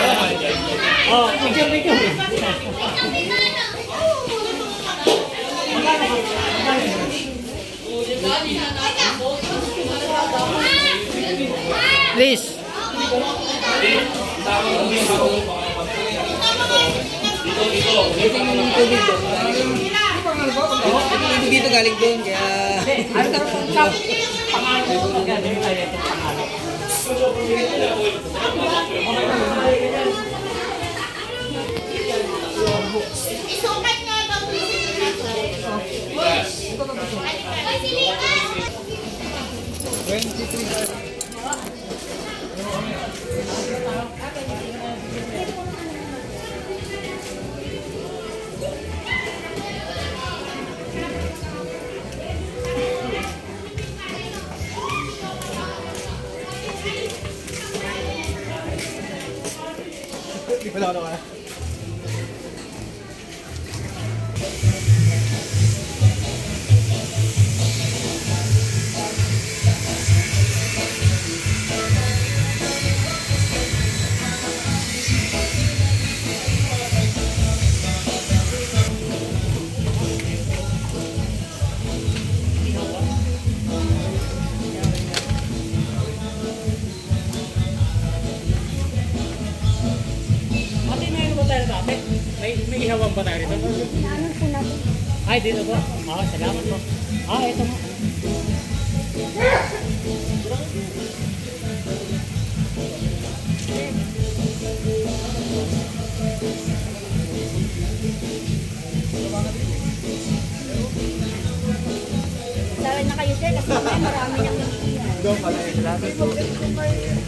Oh, picture. Please. Dito galing doon kaya isukat nga daw. Di pala ako na. May ihawang ba tayo rito? Ano po natin? Ay, dito po. Salamat po. Ito mo. Sabi na kayo sir kasi marami nang nangyayari. Doon pala.